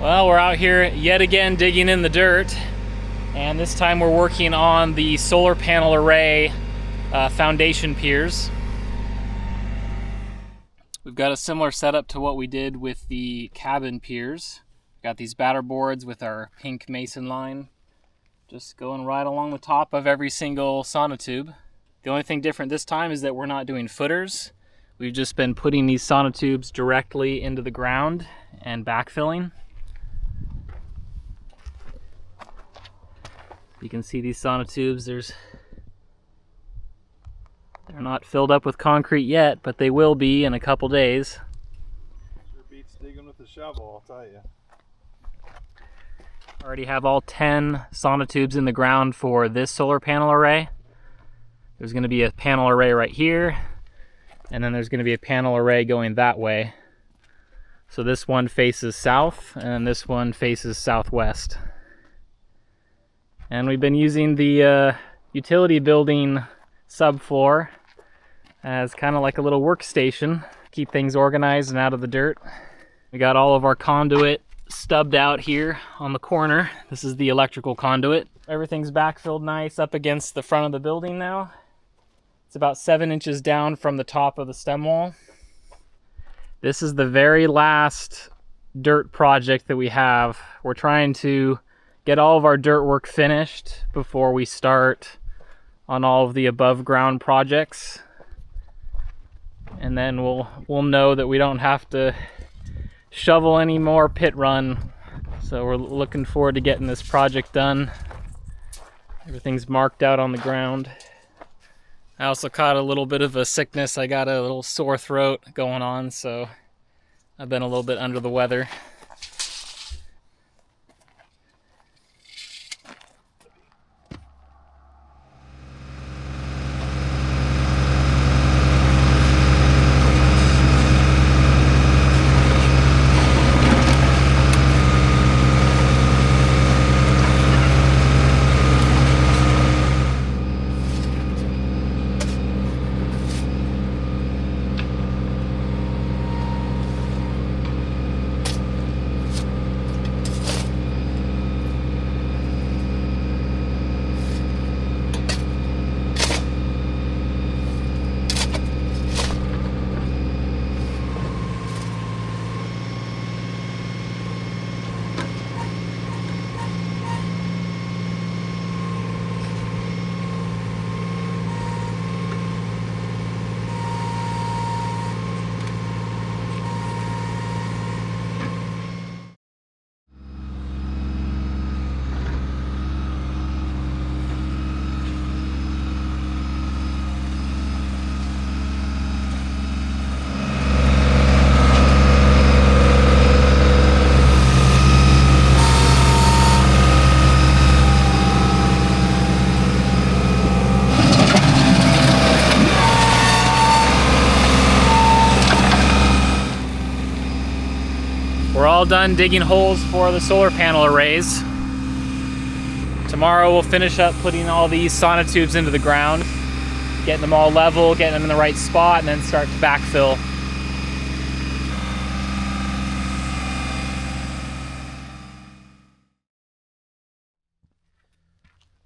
Well, we're out here yet again digging in the dirt, and this time we're working on the solar panel array foundation piers. We've got a similar setup to what we did with the cabin piers. We've got these batter boards with our pink mason line just going right along the top of every single sonotube. The only thing different this time is that we're not doing footers. We've just been putting these sonotubes directly into the ground and backfilling. You can see these sonotubes, they're not filled up with concrete yet, but they will be in a couple days. Sure beats digging with a shovel, I'll tell you. Already have all 10 sonotubes in the ground for this solar panel array. There's going to be a panel array right here, and then there's going to be a panel array going that way. So this one faces south, and this one faces southwest. And we've been using the utility building subfloor as kind of like a little workstation, keep things organized and out of the dirt. We got all of our conduit stubbed out here on the corner. This is the electrical conduit. Everything's backfilled nice up against the front of the building now. It's about 7 inches down from the top of the stem wall. This is the very last dirt project that we have. We're trying to get all of our dirt work finished before we start on all of the above ground projects. And then we'll know that we don't have to shovel any more pit run. So we're looking forward to getting this project done. Everything's marked out on the ground. I also caught a little bit of a sickness. I got a little sore throat going on, so I've been a little bit under the weather. We're all done digging holes for the solar panel arrays. Tomorrow we'll finish up putting all these sonotubes into the ground, getting them all level, getting them in the right spot, and then start to backfill.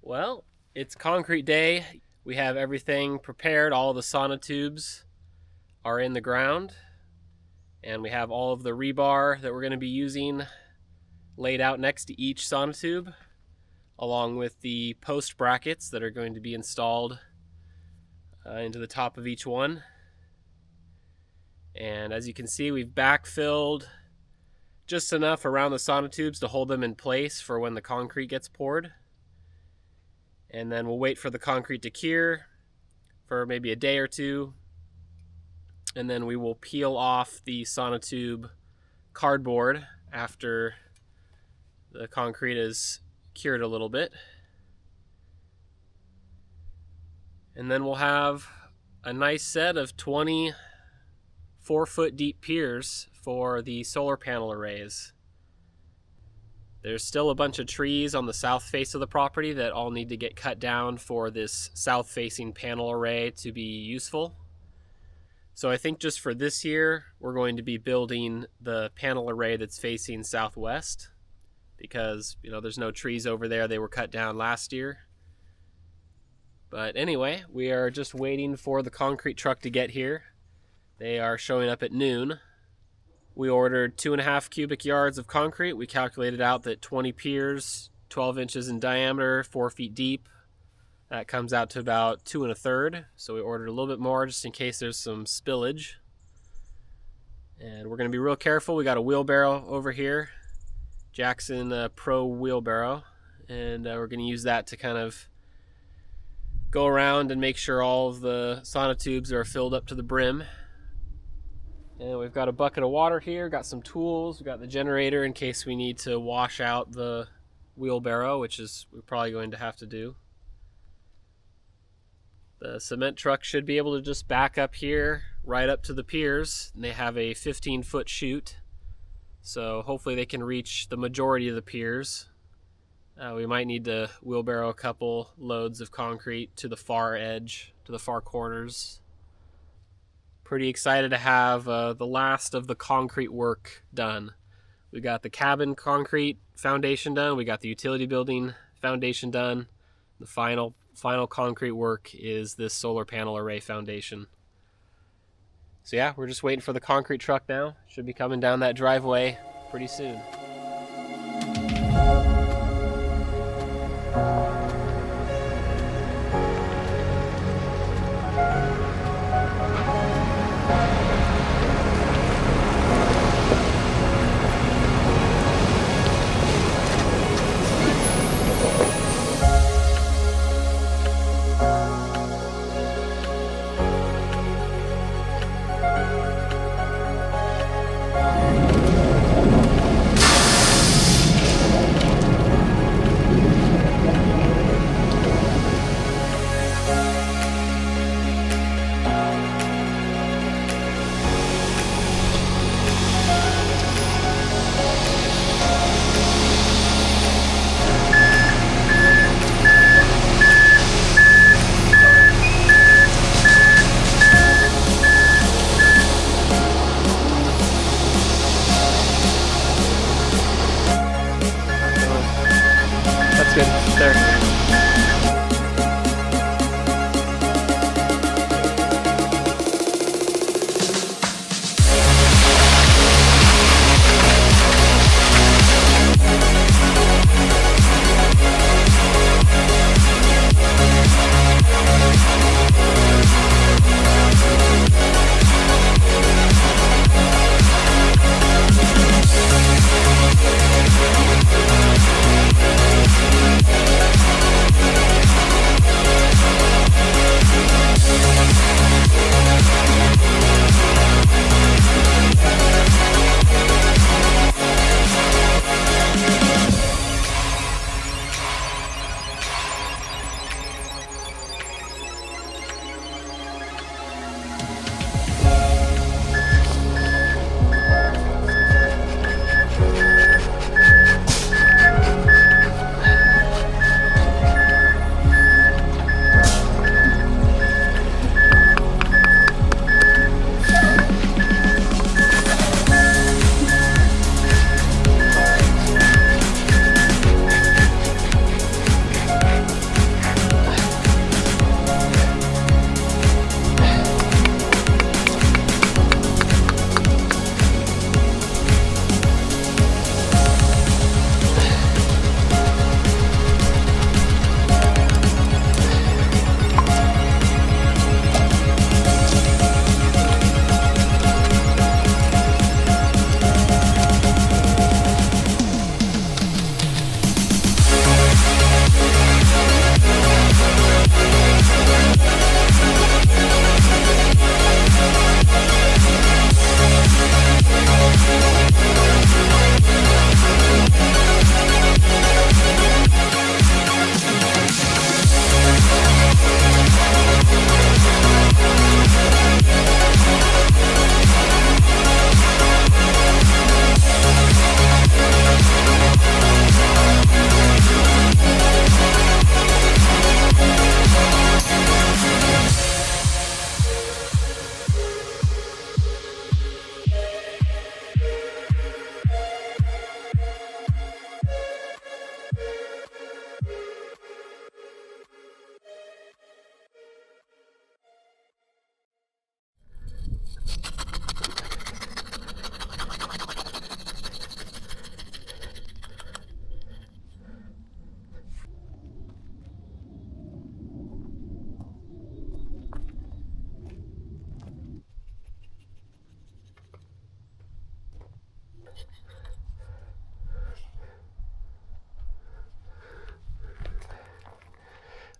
Well, it's concrete day. We have everything prepared. All the sonotubes are in the ground. And we have all of the rebar that we're going to be using laid out next to each sonotube, along with the post brackets that are going to be installed into the top of each one. And as you can see, we've backfilled just enough around the sonotubes to hold them in place for when the concrete gets poured. And then we'll wait for the concrete to cure for maybe a day or two. And then we will peel off the sonotube cardboard after the concrete is cured a little bit. And then we'll have a nice set of 20 4-foot deep piers for the solar panel arrays. There's still a bunch of trees on the south face of the property that all need to get cut down for this south facing panel array to be useful. So I think just for this year, we're going to be building the panel array that's facing southwest because, there's no trees over there. They were cut down last year. But anyway, we are just waiting for the concrete truck to get here. They are showing up at noon. We ordered 2.5 cubic yards of concrete. We calculated out that 20 piers, 12 inches in diameter, 4 feet deep. That comes out to about 2 1/3. So we ordered a little bit more just in case there's some spillage. And we're going to be real careful. We got a wheelbarrow over here, Jackson Pro wheelbarrow, and we're going to use that to kind of go around and make sure all of the sonotubes are filled up to the brim. And we've got a bucket of water here, got some tools, we've got the generator in case we need to wash out the wheelbarrow, which is we're probably going to have to do. The cement truck should be able to just back up here right up to the piers, and they have a 15-foot chute, so hopefully they can reach the majority of the piers. We might need to wheelbarrow a couple loads of concrete to the far edge, to the far corners. Pretty excited to have the last of the concrete work done. We got the cabin concrete foundation done, we got the utility building foundation done. The final concrete work is this solar panel array foundation. So yeah, we're just waiting for the concrete truck now. Should be coming down that driveway pretty soon.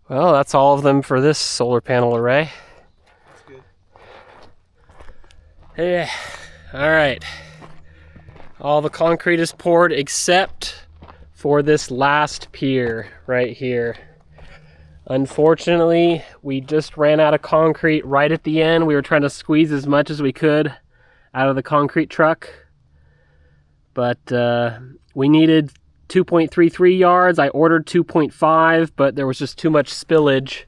Well, that's all of them for this solar panel array. That's good. Yeah. All right. All the concrete is poured except for this last pier right here. Unfortunately, we just ran out of concrete right at the end. We were trying to squeeze as much as we could out of the concrete truck. But we needed 2.33 yards. I ordered 2.5, but there was just too much spillage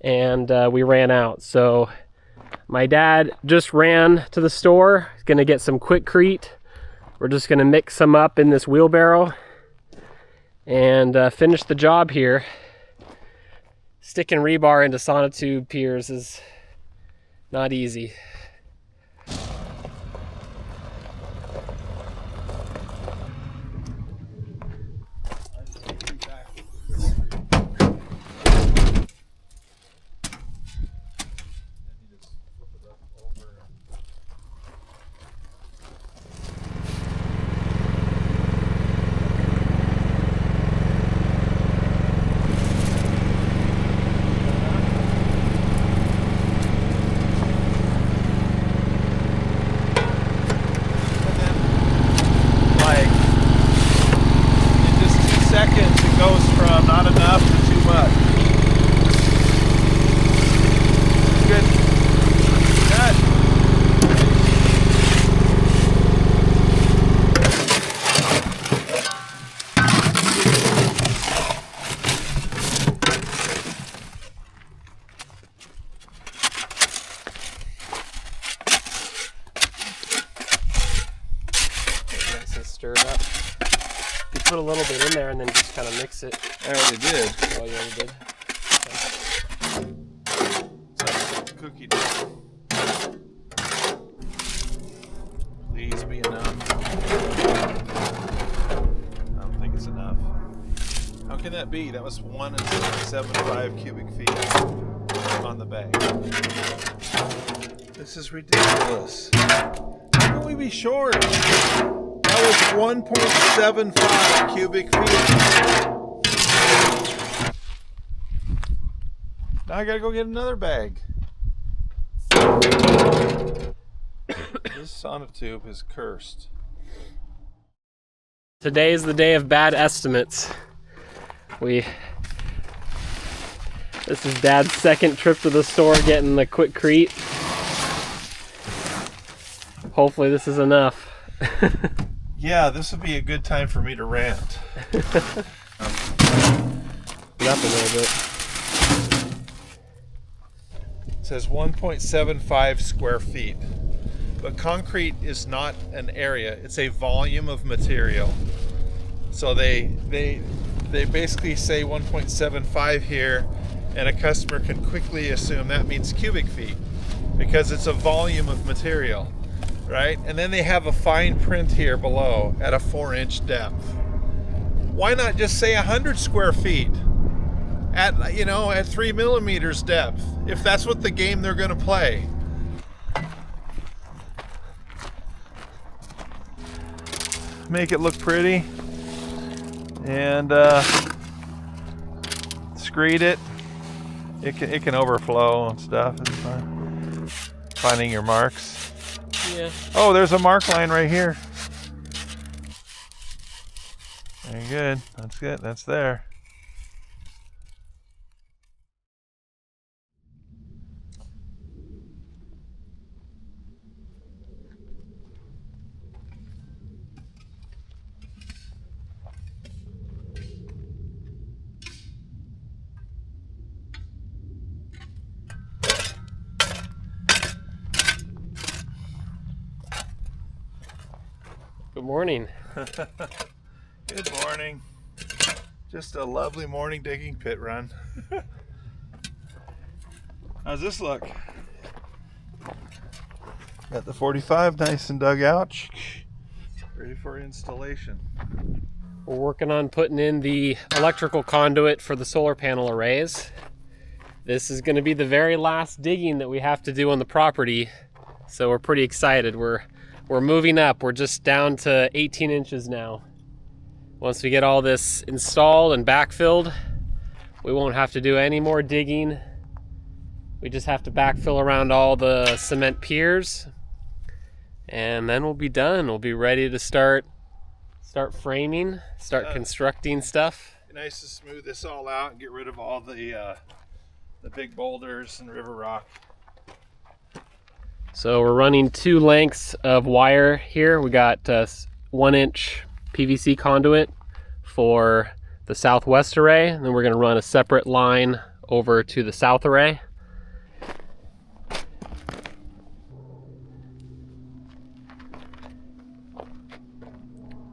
and we ran out. So my dad just ran to the store. He's gonna get some Quikrete. We're just gonna mix some up in this wheelbarrow and finish the job here. Sticking rebar into sonotube piers is not easy. Stir it up. You put a little bit in there and then just kind of mix it. I already did. Oh, you already did? Okay. Cookie dough. Please be enough. I don't think it's enough. How can that be? That was 1.75 cubic feet on the bag. This is ridiculous. How can we be short? That was 1.75 cubic feet. Now I gotta go get another bag. This sonotube is cursed. Today is the day of bad estimates. This is Dad's second trip to the store getting the Quikrete. Hopefully this is enough. Yeah, this would be a good time for me to rant. Up a little bit. It says 1.75 square feet. But concrete is not an area, it's a volume of material. So they basically say 1.75 here, and a customer can quickly assume that means cubic feet because it's a volume of material. Right? And then they have a fine print here below at a 4-inch depth. Why not just say 100 square feet at 3 millimeters depth, if that's what the game they're going to play? Make it look pretty and screed it. It can overflow and stuff. It's fine. Finding your marks. Yeah. Oh, there's a mark line right here. Very good. That's good. That's there. Good morning. Good morning. Just a lovely morning digging pit run. How's this look? Got the 45 nice and dug out. Ready for installation. We're working on putting in the electrical conduit for the solar panel arrays. This is going to be the very last digging that we have to do on the property, so we're pretty excited. We're moving up. We're just down to 18 inches now. Once we get all this installed and backfilled, we won't have to do any more digging. We just have to backfill around all the cement piers, and then we'll be done. We'll be ready to start framing, start constructing stuff. Nice to smooth this all out and get rid of all the big boulders and river rock. So we're running 2 lengths of wire here. We got 1-inch PVC conduit for the southwest array, and then we're going to run a separate line over to the south array.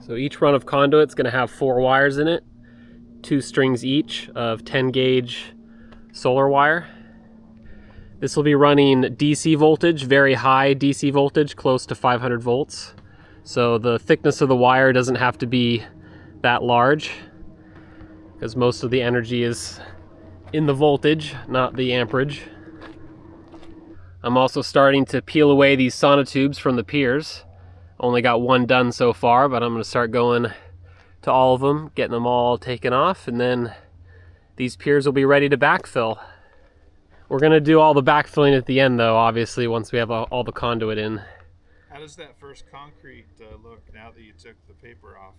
So each run of conduit is going to have 4 wires in it, 2 strings each of 10 gauge solar wire. This will be running DC voltage, very high DC voltage, close to 500 volts. So the thickness of the wire doesn't have to be that large, because most of the energy is in the voltage, not the amperage. I'm also starting to peel away these sonotubes from the piers. Only got 1 done so far, but I'm going to start going to all of them, getting them all taken off, and then these piers will be ready to backfill. We're going to do all the backfilling at the end though, obviously, once we have all the conduit in. How does that first concrete look now that you took the paper off?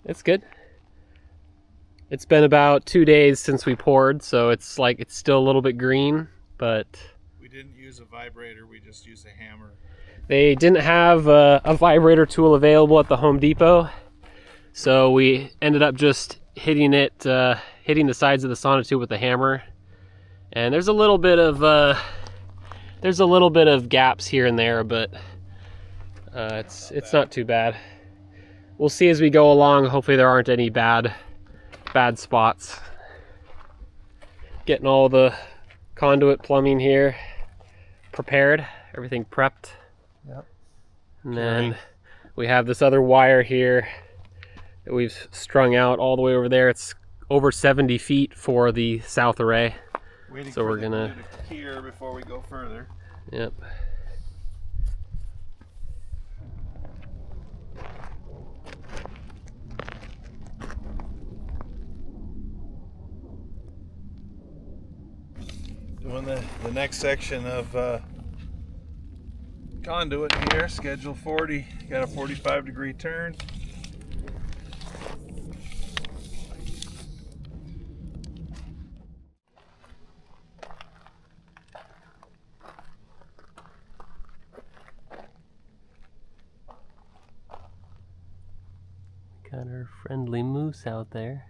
It's good. It's been about 2 days since we poured, so it's still a little bit green, but... We didn't use a vibrator, we just used a hammer. They didn't have a vibrator tool available at the Home Depot, so we ended up just hitting the sides of the sonotube with a hammer. And there's a little bit of gaps here and there, but it's not too bad. We'll see as we go along. Hopefully there aren't any bad spots. Getting all the conduit plumbing here prepared, everything prepped. Yep. And then we have this other wire here that we've strung out all the way over there. It's over 70 feet for the south array. Waiting so for we're gonna pier before we go further. Yep. Doing the next section of conduit here, schedule 40. Got a 45-degree turn. Got our friendly moose out there.